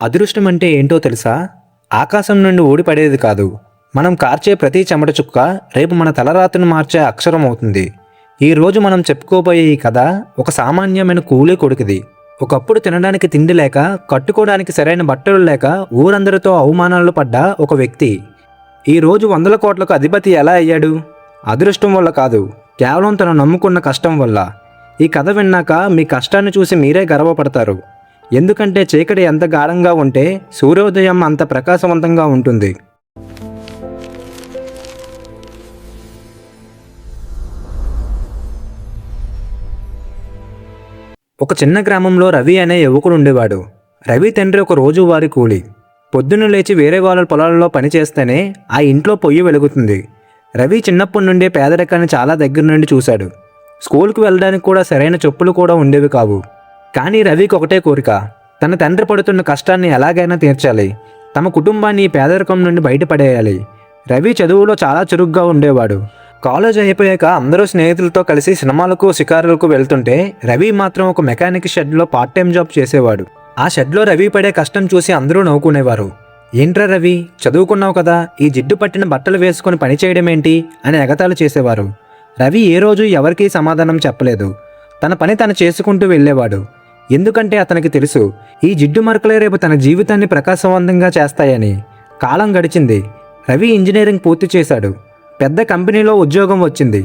అదృష్టం అంటే ఏంటో తెలుసా? ఆకాశం నుండి ఊడిపడేది కాదు. మనం కార్చే ప్రతి చెమట చుక్క రేపు మన తలరాతను మార్చే అక్షరం అవుతుంది. ఈరోజు మనం చెప్పుకోబోయే ఈ కథ ఒక సామాన్యమైన కూలీ కొడుకుది. ఒకప్పుడు తినడానికి తిండి లేక, కట్టుకోవడానికి సరైన బట్టలు లేక ఊరందరితో అవమానాలు పడ్డ ఒక వ్యక్తి ఈరోజు 100 కోట్లకు అధిపతి ఎలా అయ్యాడు? అదృష్టం వల్ల కాదు, కేవలం తను నమ్ముకున్న కష్టం వల్ల. ఈ కథ విన్నాక మీ కష్టాన్ని చూసి మీరే గర్వపడతారు. ఎందుకంటే చీకటి ఎంత గాఢంగా ఉంటే సూర్యోదయం అంత ప్రకాశవంతంగా ఉంటుంది. ఒక చిన్న గ్రామంలో రవి అనే యువకుడు ఉండేవాడు. రవి తండ్రి ఒక రోజువారీ కూలి. పొద్దున్న లేచి వేరే వాళ్ళ పొలాలలో పనిచేస్తేనే ఆ ఇంట్లో పొయ్యి వెలుగుతుంది. రవి చిన్నప్పటి నుండే పేదరికాన్ని చాలా దగ్గర నుండి చూశాడు. స్కూల్కి వెళ్ళడానికి కూడా సరైన చెప్పులు కూడా ఉండేవి కావు. కానీ రవికి ఒకటే కోరిక, తన తండ్రి పడుతున్న కష్టాన్ని ఎలాగైనా తీర్చాలి, తమ కుటుంబాన్ని ఈ పేదరికం నుండి బయటపడేయాలి. రవి చదువులో చాలా చురుగ్గా ఉండేవాడు. కాలేజ్ అయిపోయాక అందరూ స్నేహితులతో కలిసి సినిమాలకు, షికారులకు వెళ్తుంటే రవి మాత్రం ఒక మెకానిక్ షెడ్లో పార్ట్ టైం జాబ్ చేసేవాడు. ఆ షెడ్లో రవి పడే కష్టం చూసి అందరూ నవ్వుకునేవారు. ఏంట్రా రవి, చదువుకున్నావు కదా, ఈ జిడ్డు పట్టిన బట్టలు వేసుకొని పని చేయడం ఏంటి అని ఎగతాళి చేసేవారు. రవి ఏ రోజు ఎవరికీ సమాధానం చెప్పలేదు. తన పని తను చేసుకుంటూ వెళ్ళేవాడు. ఎందుకంటే అతనికి తెలుసు, ఈ జిడ్డు మరకలే రేపు తన జీవితాన్ని ప్రకాశవంతంగా చేస్తాయని. కాలం గడిచింది. రవి ఇంజనీరింగ్ పూర్తి చేశాడు. పెద్ద కంపెనీలో ఉద్యోగం వచ్చింది.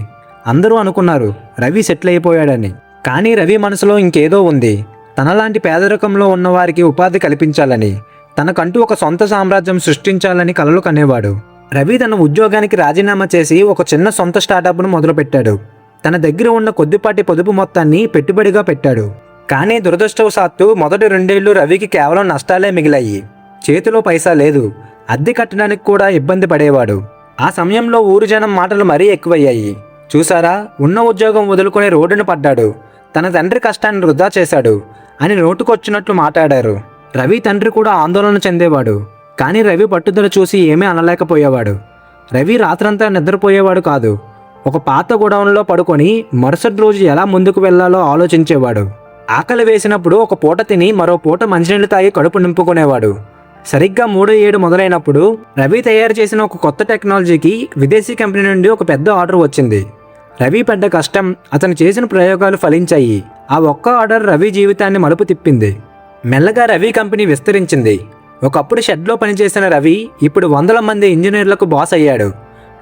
అందరూ అనుకున్నారు రవి సెటిల్ అయిపోయాడని. కానీ రవి మనసులో ఇంకేదో ఉంది. తనలాంటి పేదరికంలో ఉన్నవారికి ఉపాధి కల్పించాలని, తనకంటూ ఒక సొంత సామ్రాజ్యం సృష్టించాలని కలలు కనేవాడు. రవి తన ఉద్యోగానికి రాజీనామా చేసి ఒక చిన్న సొంత స్టార్టప్ను మొదలుపెట్టాడు. తన దగ్గర ఉన్న కొద్దిపాటి పొదుపు మొత్తాన్ని పెట్టుబడిగా పెట్టాడు. కానీ దురదృష్టవశాత్తు మొదటి 2 ఏళ్లు రవికి కేవలం నష్టాలే మిగిలాయి. చేతిలో పైసా లేదు. అద్దె కట్టడానికి కూడా ఇబ్బంది పడేవాడు. ఆ సమయంలో ఊరు జనం మాటలు మరీ ఎక్కువయ్యాయి. చూసారా, ఉన్న ఉద్యోగం వదులుకొని రోడ్డున పడ్డాడు, తన తండ్రి కష్టాన్ని వృధా చేశాడు అని నోటుకొచ్చినట్లు మాట్లాడారు. రవి తండ్రి కూడా ఆందోళన చెందేవాడు. కానీ రవి పట్టుదల చూసి ఏమీ అనలేకపోయేవాడు. రవి రాత్రంతా నిద్రపోయేవాడు కాదు. ఒక పాత గోడౌన్లో పడుకొని మరుసటి రోజు ఎలా ముందుకు వెళ్లాలో ఆలోచించేవాడు. ఆకలి వేసినప్పుడు ఒక పూట తిని మరో పూట మంచినీళ్ళు తాగి కడుపు నింపుకునేవాడు. సరిగ్గా 3వ ఏడు మొదలైనప్పుడు రవి తయారు చేసిన ఒక కొత్త టెక్నాలజీకి విదేశీ కంపెనీ నుండి ఒక పెద్ద ఆర్డర్ వచ్చింది. రవి పడ్డ కష్టం, అతను చేసిన ప్రయోగాలు ఫలించాయి. ఆ ఒక్క ఆర్డర్ రవి జీవితాన్ని మలుపు తిప్పింది. మెల్లగా రవి కంపెనీ విస్తరించింది. ఒకప్పుడు షెడ్లో పనిచేసిన రవి ఇప్పుడు 100 మంది ఇంజనీర్లకు బాస్ అయ్యాడు.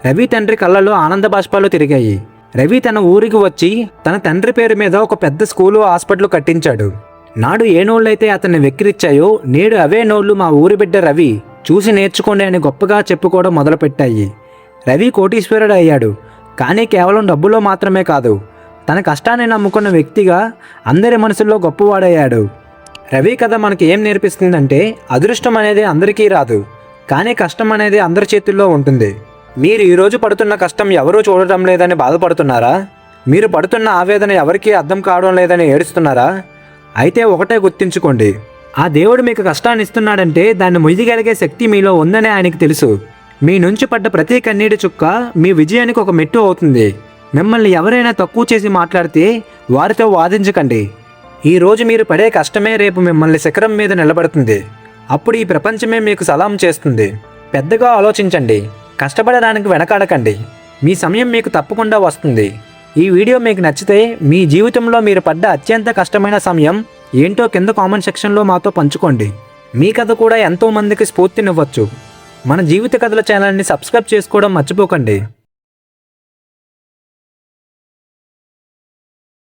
రవి తండ్రి కళ్ళలో ఆనంద బాష్పాలు తిరిగాయి. రవి తన ఊరికి వచ్చి తన తండ్రి పేరు మీద ఒక పెద్ద స్కూలు, హాస్పిటల్ కట్టించాడు. నాడు ఏ నోళ్ళైతే అతన్ని వెక్కిరిచ్చాయో నేడు అవే నోళ్లు మా ఊరి బిడ్డ రవి చూసి నేర్చుకోండి అని గొప్పగా చెప్పుకోవడం మొదలుపెట్టాయి. రవి కోటీశ్వరుడు అయ్యాడు. కానీ కేవలం డబ్బులో మాత్రమే కాదు, తన కష్టాన్ని నమ్ముకున్న వ్యక్తిగా అందరి మనసుల్లో గొప్పవాడయ్యాడు. రవి కథ మనకి ఏం నేర్పిస్తుందంటే, అదృష్టం అనేది అందరికీ రాదు, కానీ కష్టం అనేది అందరి చేతుల్లో ఉంటుంది. మీరు ఈరోజు పడుతున్న కష్టం ఎవరూ చూడటం లేదని బాధపడుతున్నారా? మీరు పడుతున్న ఆవేదన ఎవరికీ అర్థం కావడం లేదని ఏడుస్తున్నారా? అయితే ఒకటే గుర్తుంచుకోండి, ఆ దేవుడు మీకు కష్టాన్ని ఇస్తున్నాడంటే దాన్ని మొయ్యగలిగే శక్తి మీలో ఉందని ఆయనకి తెలుసు. మీ నుంచి పడ్డ ప్రతి కన్నీటి చుక్క మీ విజయానికి ఒక మెట్టు అవుతుంది. మిమ్మల్ని ఎవరైనా తక్కువ చేసి మాట్లాడితే వారితో వాదించకండి. ఈరోజు మీరు పడే కష్టమే రేపు మిమ్మల్ని శిఖరం మీద నిలబడుతుంది. అప్పుడు ఈ ప్రపంచమే మీకు సలాం చేస్తుంది. పెద్దగా ఆలోచించండి, కష్టపడడానికి వెనకాడకండి. మీ సమయం మీకు తప్పకుండా వస్తుంది. ఈ వీడియో మీకు నచ్చితే మీ జీవితంలో మీరు పడ్డ అత్యంత కష్టమైన సమయం ఏంటో కింద కామెంట్ సెక్షన్లో మాతో పంచుకోండి. మీ కథ కూడా ఎంతోమందికి స్ఫూర్తినివ్వచ్చు. మన జీవిత కథల ఛానల్ని సబ్స్క్రైబ్ చేసుకోవడం మర్చిపోకండి.